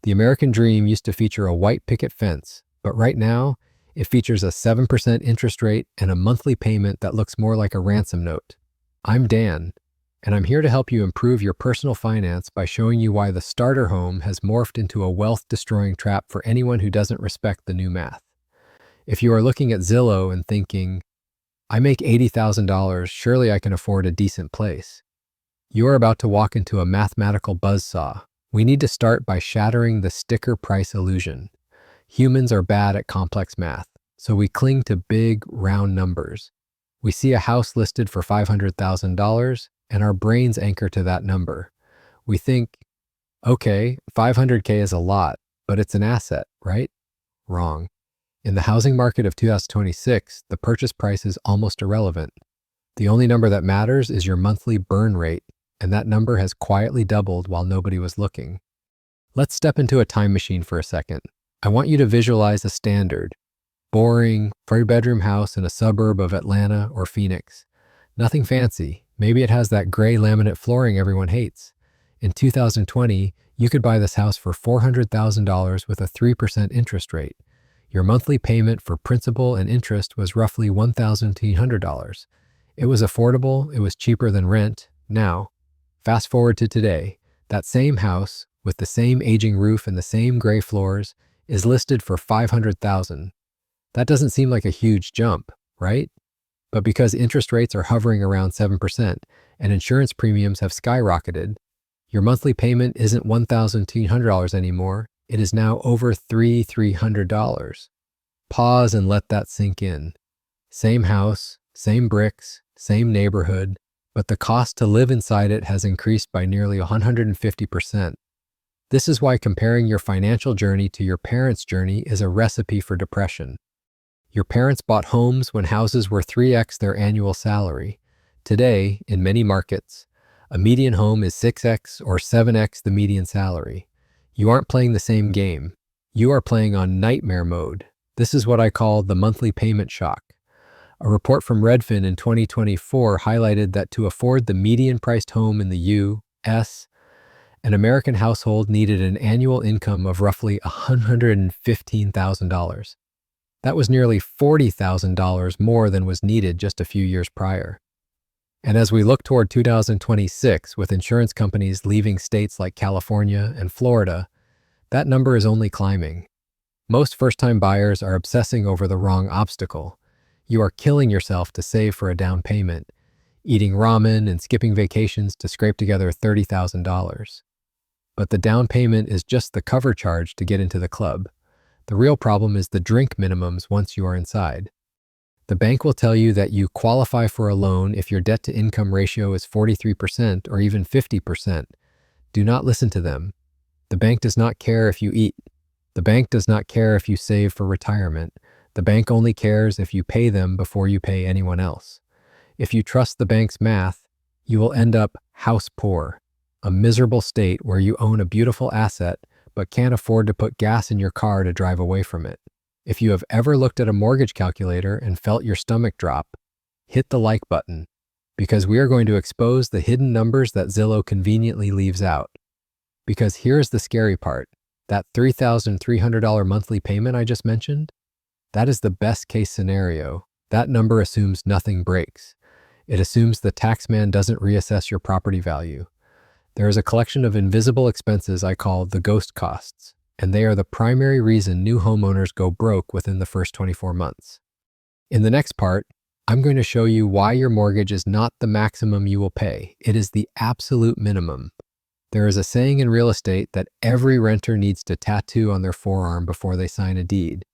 The American dream used to feature a white picket fence, but right now, it features a 7% interest rate and a monthly payment that looks more like a ransom note. I'm Dan, and I'm here to help you improve your personal finance by showing you why the starter home has morphed into a wealth-destroying trap for anyone who doesn't respect the new math. If you are looking at Zillow and thinking, I make $80,000, surely I can afford a decent place, you are about to walk into a mathematical buzzsaw. We need to start by shattering the sticker price illusion. Humans are bad at complex math, so we cling to big, round numbers. We see a house listed for $500,000, and our brains anchor to that number. We think, okay, 500K is a lot, but it's an asset, right? Wrong. In the housing market of 2026, the purchase price is almost irrelevant. The only number that matters is your monthly burn rate, and that number has quietly doubled while nobody was looking. Let's step into a time machine for a second. I want you to visualize a standard, boring, three-bedroom house in a suburb of Atlanta or Phoenix. Nothing fancy. Maybe it has that gray laminate flooring everyone hates. In 2020, you could buy this house for $400,000 with a 3% interest rate. Your monthly payment for principal and interest was roughly $1,200. It was affordable, it was cheaper than rent. Now, fast forward to today, that same house, with the same aging roof and the same gray floors, is listed for $500,000. That doesn't seem like a huge jump, right? But because interest rates are hovering around 7% and insurance premiums have skyrocketed, your monthly payment isn't $1,200 anymore. It is now over $300. Pause and let that sink in. Same house, same bricks, same neighborhood, but the cost to live inside it has increased by nearly 150%. This is why comparing your financial journey to your parents' journey is a recipe for depression. Your parents bought homes when houses were 3x their annual salary. Today, in many markets, a median home is 6x or 7x the median salary. You aren't playing the same game. You are playing on nightmare mode. This is what I call the monthly payment shock. A report from Redfin in 2024 highlighted that to afford the median-priced home in the U.S., an American household needed an annual income of roughly $115,000. That was nearly $40,000 more than was needed just a few years prior. And as we look toward 2026, with insurance companies leaving states like California and Florida, that number is only climbing. Most first-time buyers are obsessing over the wrong obstacle. You are killing yourself to save for a down payment, eating ramen and skipping vacations to scrape together $30,000. But the down payment is just the cover charge to get into the club. The real problem is the drink minimums once you are inside. The bank will tell you that you qualify for a loan if your debt-to-income ratio is 43% or even 50%. Do not listen to them. The bank does not care if you eat. The bank does not care if you save for retirement. The bank only cares if you pay them before you pay anyone else. If you trust the bank's math, you will end up house poor, a miserable state where you own a beautiful asset but can't afford to put gas in your car to drive away from it. If you have ever looked at a mortgage calculator and felt your stomach drop, hit the like button, because we are going to expose the hidden numbers that Zillow conveniently leaves out. Because here's the scary part. That $3,300 monthly payment I just mentioned, that is the best case scenario. That number assumes nothing breaks. It assumes the taxman doesn't reassess your property value. There is a collection of invisible expenses I call the ghost costs, and they are the primary reason new homeowners go broke within the first 24 months. In the next part, I'm going to show you why your mortgage is not the maximum you will pay. It is the absolute minimum. There is a saying in real estate that every renter needs to tattoo on their forearm before they sign a deed.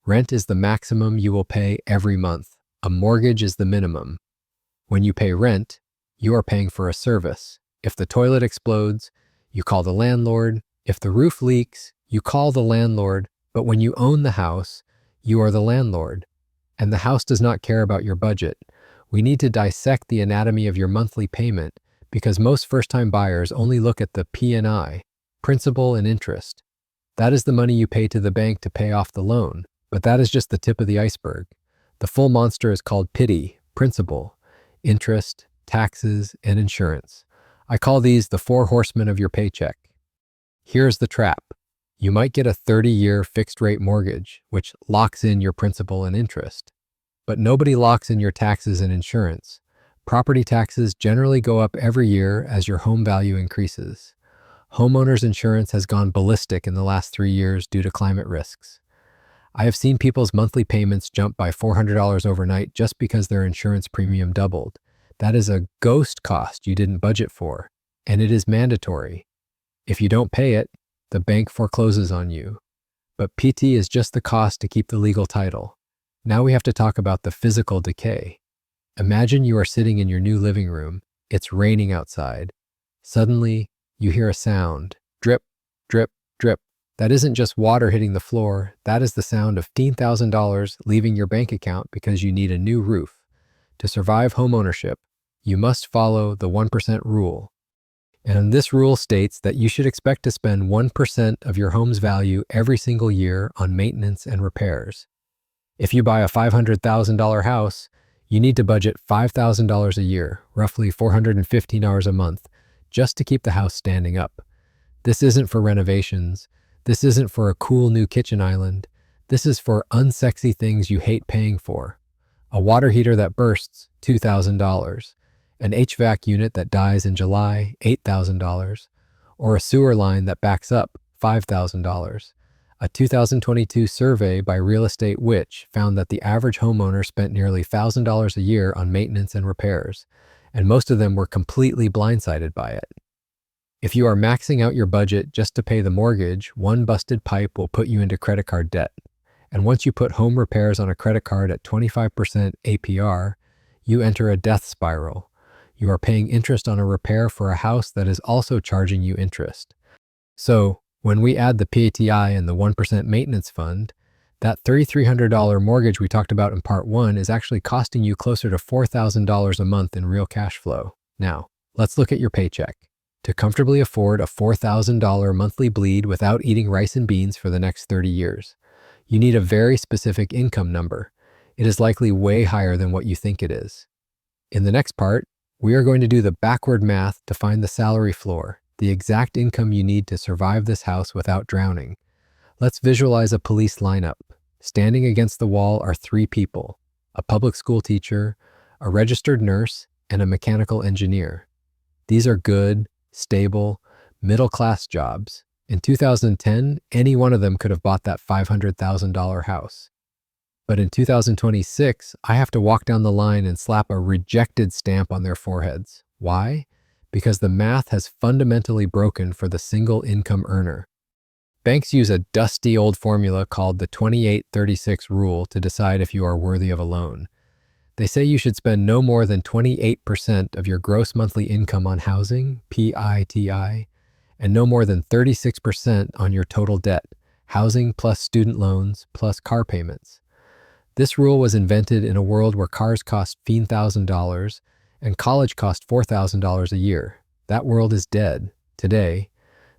Rent is the maximum you will pay every month. A mortgage is the minimum. When you pay rent, you are paying for a service. If the toilet explodes, you call the landlord. If the roof leaks, you call the landlord. But when you own the house, you are the landlord. And the house does not care about your budget. We need to dissect the anatomy of your monthly payment because most first-time buyers only look at the P&I, principal and interest. That is the money you pay to the bank to pay off the loan. But that is just the tip of the iceberg. The full monster is called PITI, principal, interest, taxes, and insurance. I call these the four horsemen of your paycheck. Here's the trap. You might get a 30-year fixed-rate mortgage, which locks in your principal and interest. But nobody locks in your taxes and insurance. Property taxes generally go up every year as your home value increases. Homeowners insurance has gone ballistic in the last 3 years due to climate risks. I have seen people's monthly payments jump by $400 overnight just because their insurance premium doubled. That is a ghost cost you didn't budget for, and it is mandatory. If you don't pay it, the bank forecloses on you. But PT is just the cost to keep the legal title. Now we have to talk about the physical decay. Imagine you are sitting in your new living room. It's raining outside. Suddenly, you hear a sound. Drip, drip, drip. That isn't just water hitting the floor. That is the sound of $15,000 leaving your bank account because you need a new roof. To survive homeownership, you must follow the 1% rule. And this rule states that you should expect to spend 1% of your home's value every single year on maintenance and repairs. If you buy a $500,000 house, you need to budget $5,000 a year, roughly $415 a month, just to keep the house standing up. This isn't for renovations. This isn't for a cool new kitchen island. This is for unsexy things you hate paying for. A water heater that bursts, $2,000. An HVAC unit that dies in July, $8,000. Or a sewer line that backs up, $5,000. A 2022 survey by Real Estate Witch found that the average homeowner spent nearly $1,000 a year on maintenance and repairs, and most of them were completely blindsided by it. If you are maxing out your budget just to pay the mortgage, one busted pipe will put you into credit card debt. And once you put home repairs on a credit card at 25% APR, you enter a death spiral. You are paying interest on a repair for a house that is also charging you interest. So, when we add the PATI and the 1% maintenance fund, that $3,300 mortgage we talked about in part 1 is actually costing you closer to $4,000 a month in real cash flow. Now, let's look at your paycheck. To comfortably afford a $4,000 monthly bleed without eating rice and beans for the next 30 years, you need a very specific income number. It is likely way higher than what you think it is. In the next part, we are going to do the backward math to find the salary floor, the exact income you need to survive this house without drowning. Let's visualize a police lineup. Standing against the wall are 3 people: a public school teacher, a registered nurse, and a mechanical engineer. These are good, stable, middle-class jobs. In 2010, any one of them could have bought that $500,000 house. But in 2026, I have to walk down the line and slap a rejected stamp on their foreheads. Why? Because the math has fundamentally broken for the single income earner. Banks use a dusty old formula called the 28-36 rule to decide if you are worthy of a loan. They say you should spend no more than 28% of your gross monthly income on housing, PITI, and no more than 36% on your total debt, housing plus student loans plus car payments. This rule was invented in a world where cars cost $15,000 and college cost $4,000 a year. That world is dead. Today,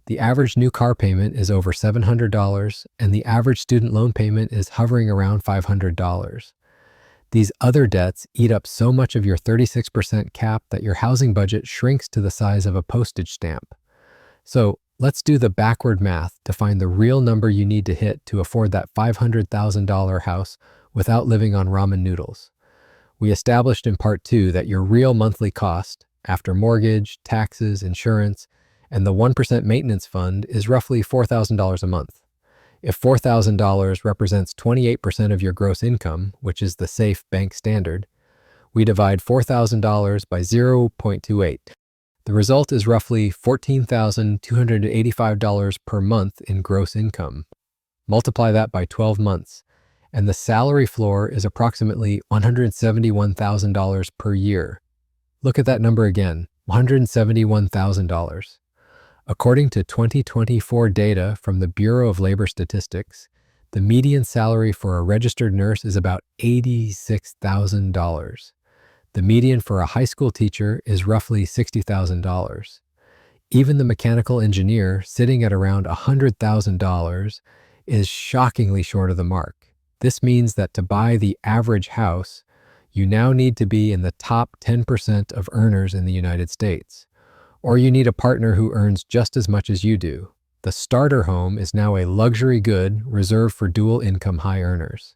the average new car payment is over $700 and the average student loan payment is hovering around $500. These other debts eat up so much of your 36% cap that your housing budget shrinks to the size of a postage stamp. So let's do the backward math to find the real number you need to hit to afford that $500,000 house without living on ramen noodles. We established in part 2 that your real monthly cost, after mortgage, taxes, insurance, and the 1% maintenance fund, is roughly $4,000 a month. If $4,000 represents 28% of your gross income, which is the safe bank standard, we divide $4,000 by 0.28. The result is roughly $14,285 per month in gross income. Multiply that by 12 months, and the salary floor is approximately $171,000 per year. Look at that number again, $171,000. According to 2024 data from the Bureau of Labor Statistics, the median salary for a registered nurse is about $86,000. The median for a high school teacher is roughly $60,000. Even the mechanical engineer, sitting at around $100,000, is shockingly short of the mark. This means that to buy the average house, you now need to be in the top 10% of earners in the United States, or you need a partner who earns just as much as you do. The starter home is now a luxury good reserved for dual income high earners.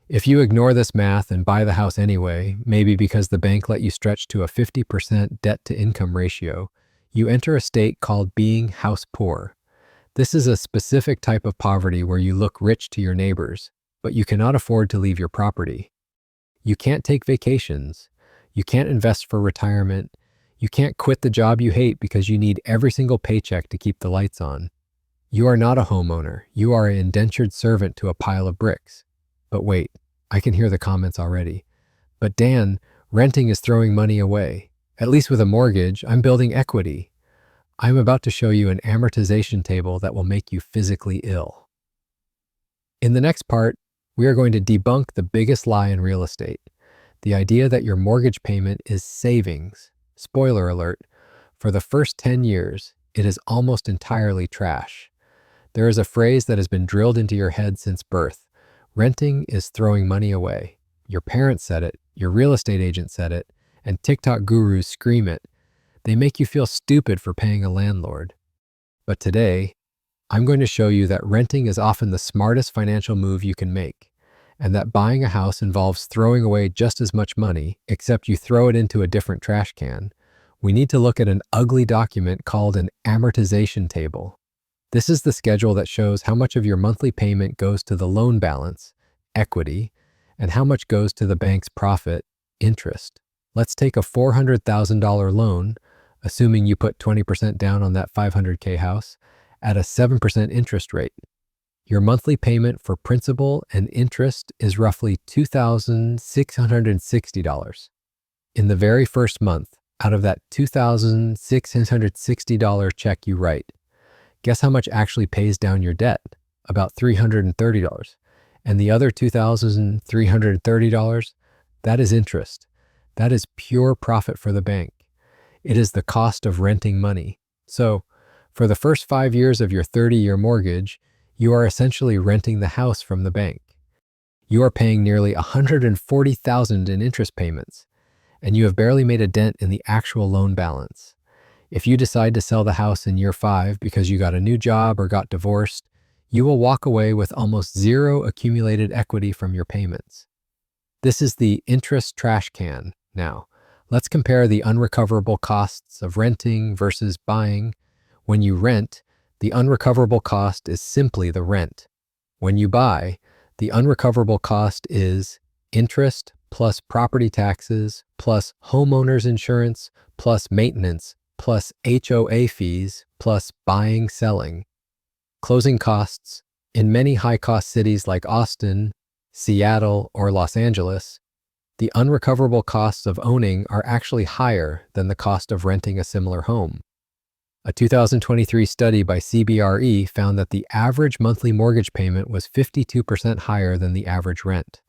If you ignore this math and buy the house anyway, maybe because the bank let you stretch to a 50% debt to income ratio, you enter a state called being house poor. This is a specific type of poverty where you look rich to your neighbors, but you cannot afford to leave your property. You can't take vacations. You can't invest for retirement. You can't quit the job you hate because you need every single paycheck to keep the lights on. You are not a homeowner. You are an indentured servant to a pile of bricks. But wait, I can hear the comments already. But Dan, renting is throwing money away. At least with a mortgage, I'm building equity. I'm about to show you an amortization table that will make you physically ill. In the next part, we are going to debunk the biggest lie in real estate, the idea that your mortgage payment is savings. Spoiler alert, for the first 10 years, it is almost entirely trash. There is a phrase that has been drilled into your head since birth. Renting is throwing money away. Your parents said it, your real estate agent said it, and TikTok gurus scream it. They make you feel stupid for paying a landlord. But today, I'm going to show you that renting is often the smartest financial move you can make, and that buying a house involves throwing away just as much money, except you throw it into a different trash can. We need to look at an ugly document called an amortization table. This is the schedule that shows how much of your monthly payment goes to the loan balance, equity, and how much goes to the bank's profit, interest. Let's take a $400,000 loan, assuming you put 20% down on that $500K house, at a 7% interest rate. Your monthly payment for principal and interest is roughly $2,660. In the very first month, out of that $2,660 check you write, guess how much actually pays down your debt? About $330. And the other $2,330, that is interest. That is pure profit for the bank. It is the cost of renting money. So, for the first 5 years of your 30-year mortgage, you are essentially renting the house from the bank. You are paying nearly $140,000 in interest payments, and you have barely made a dent in the actual loan balance. If you decide to sell the house in year 5 because you got a new job or got divorced, you will walk away with almost zero accumulated equity from your payments. This is the interest trash can. Now, let's compare the unrecoverable costs of renting versus buying. When you rent, the unrecoverable cost is simply the rent. When you buy, the unrecoverable cost is interest plus property taxes plus homeowner's insurance plus maintenance plus HOA fees plus buying, selling. Closing costs. In many high-cost cities like Austin, Seattle, or Los Angeles, the unrecoverable costs of owning are actually higher than the cost of renting a similar home. A 2023 study by CBRE found that the average monthly mortgage payment was 52% higher than the average rent.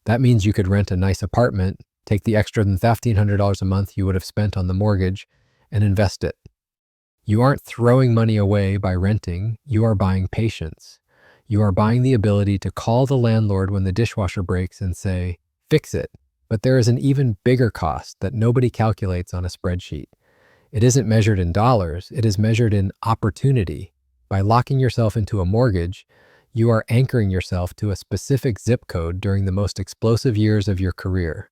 That means you could rent a nice apartment, take the extra than $1,500 a month you would have spent on the mortgage, and invest it. You aren't throwing money away by renting, you are buying patience. You are buying the ability to call the landlord when the dishwasher breaks and say, "Fix it." But there is an even bigger cost that nobody calculates on a spreadsheet. It isn't measured in dollars, it is measured in opportunity. By locking yourself into a mortgage, you are anchoring yourself to a specific zip code during the most explosive years of your career.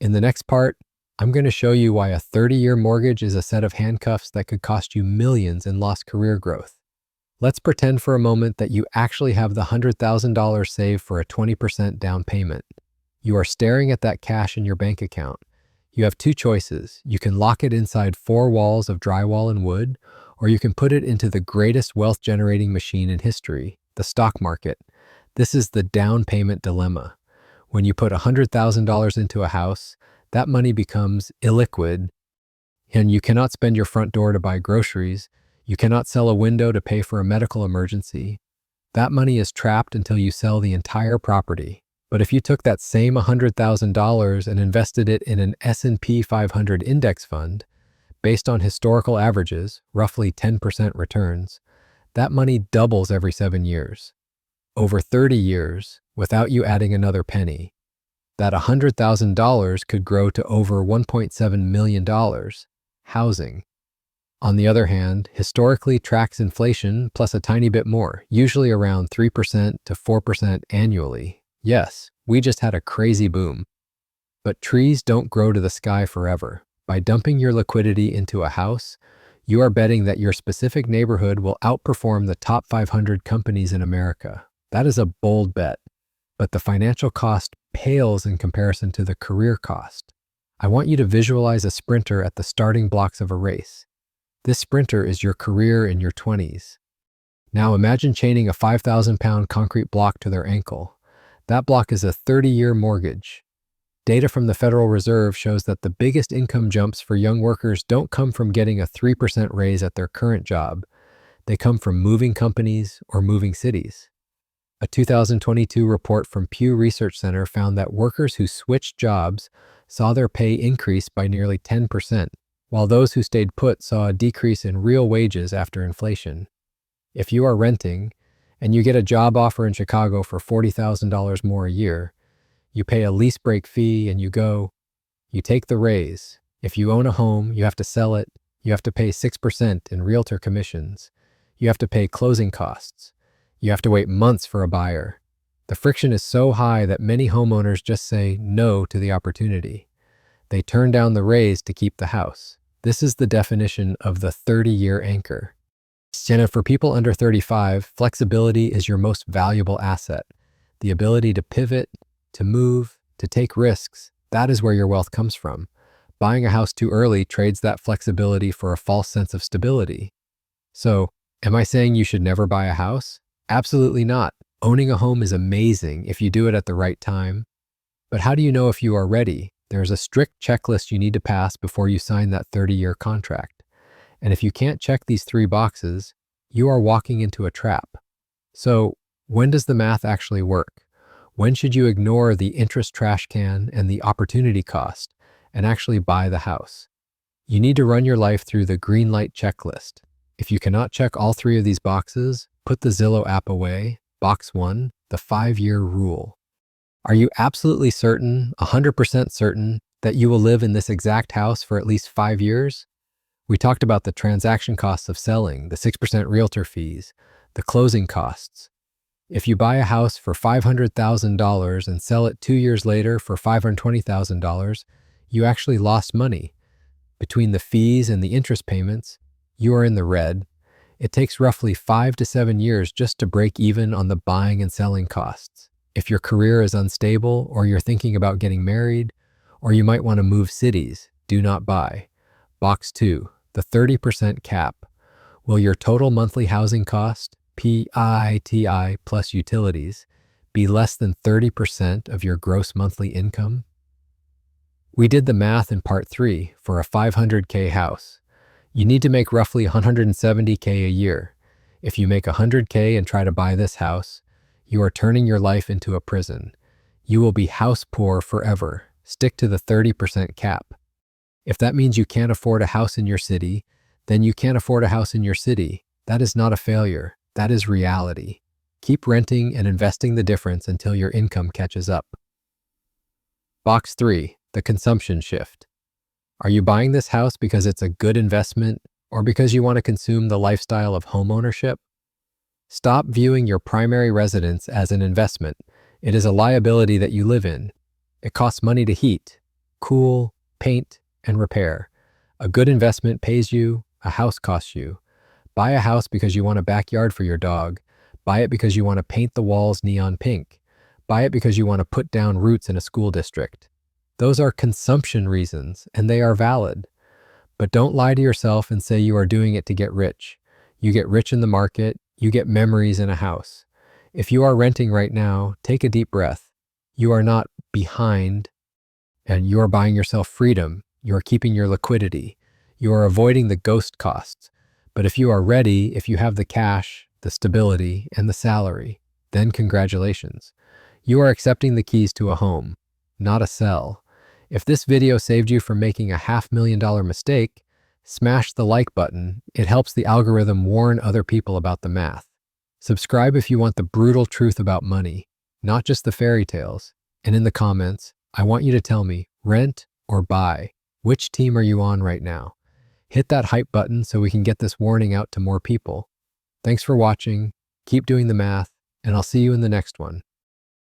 In the next part, I'm going to show you why a 30-year mortgage is a set of handcuffs that could cost you millions in lost career growth. Let's pretend for a moment that you actually have the $100,000 saved for a 20% down payment. You are staring at that cash in your bank account. You have two choices. You can lock it inside 4 walls of drywall and wood, or you can put it into the greatest wealth-generating machine in history, the stock market. This is the down payment dilemma. When you put $100,000 into a house, that money becomes illiquid, and you cannot spend your front door to buy groceries. You cannot sell a window to pay for a medical emergency. That money is trapped until you sell the entire property. But if you took that same $100,000 and invested it in an S&P 500 index fund, based on historical averages, roughly 10% returns, that money doubles every 7 years. Over 30 years, without you adding another penny, that $100,000 could grow to over $1.7 million. Housing. On the other hand, historically tracks inflation plus a tiny bit more, usually around 3% to 4% annually. Yes, we just had a crazy boom. But trees don't grow to the sky forever. By dumping your liquidity into a house, you are betting that your specific neighborhood will outperform the top 500 companies in America. That is a bold bet, but the financial cost pales in comparison to the career cost. I want you to visualize a sprinter at the starting blocks of a race. This sprinter is your career in your 20s. Now imagine chaining a 5,000-pound concrete block to their ankle. That block is a 30-year mortgage. Data from the Federal Reserve shows that the biggest income jumps for young workers don't come from getting a 3% raise at their current job. They come from moving companies or moving cities. A 2022 report from Pew Research Center found that workers who switched jobs saw their pay increase by nearly 10%, while those who stayed put saw a decrease in real wages after inflation. If you are renting and you get a job offer in Chicago for $40,000 more a year, you pay a lease break fee and you go. You take the raise. If you own a home, you have to sell it. You have to pay 6% in realtor commissions. You have to pay closing costs. You have to wait months for a buyer. The friction is so high that many homeowners just say no to the opportunity. They turn down the raise to keep the house. This is the definition of the 30-year anchor. And for people under 35, flexibility is your most valuable asset. The ability to pivot, to move, to take risks, that is where your wealth comes from. Buying a house too early trades that flexibility for a false sense of stability. So, am I saying you should never buy a house? Absolutely not. Owning a home is amazing if you do it at the right time. But how do you know if you are ready? There's a strict checklist you need to pass before you sign that 30-year contract. And if you can't check these 3 boxes, you are walking into a trap. So, when does the math actually work? When should you ignore the interest trash can and the opportunity cost and actually buy the house? You need to run your life through the green light checklist. If you cannot check all 3 of these boxes, put the Zillow app away. Box 1, the 5-year rule. Are you absolutely certain, 100% certain, that you will live in this exact house for at least 5 years? We talked about the transaction costs of selling, the 6% realtor fees, the closing costs. If you buy a house for $500,000 and sell it 2 years later for $520,000, you actually lost money. Between the fees and the interest payments, you are in the red. It takes roughly 5 to 7 years just to break even on the buying and selling costs. If your career is unstable, or you're thinking about getting married, or you might want to move cities, do not buy. Box 2, the 30% cap. Will your total monthly housing cost, PITI plus utilities, be less than 30% of your gross monthly income? We did the math in part 3 for a $500K house. You need to make roughly $170K a year. If you make $100K and try to buy this house, you are turning your life into a prison. You will be house poor forever. Stick to the 30% cap. If that means you can't afford a house in your city, then you can't afford a house in your city. That is not a failure. That is reality. Keep renting and investing the difference until your income catches up. Box 3, the consumption shift. Are you buying this house because it's a good investment or because you want to consume the lifestyle of homeownership? Stop viewing your primary residence as an investment. It is a liability that you live in. It costs money to heat, cool, paint, and repair. A good investment pays you, a house costs you. Buy a house because you want a backyard for your dog. Buy it because you want to paint the walls neon pink. Buy it because you want to put down roots in a school district. Those are consumption reasons, and they are valid. But don't lie to yourself and say you are doing it to get rich. You get rich in the market, you get memories in a house. If you are renting right now, take a deep breath. You are not behind, and you are buying yourself freedom. You are keeping your liquidity. You are avoiding the ghost costs. But if you are ready, if you have the cash, the stability, and the salary, then congratulations. You are accepting the keys to a home, not a cell. If this video saved you from making a $500,000 mistake, smash the like button. It helps the algorithm warn other people about the math. Subscribe if you want the brutal truth about money, not just the fairy tales. And in the comments, I want you to tell me, rent or buy? Which team are you on right now? Hit that hype button so we can get this warning out to more people. Thanks for watching. Keep doing the math, and I'll see you in the next one.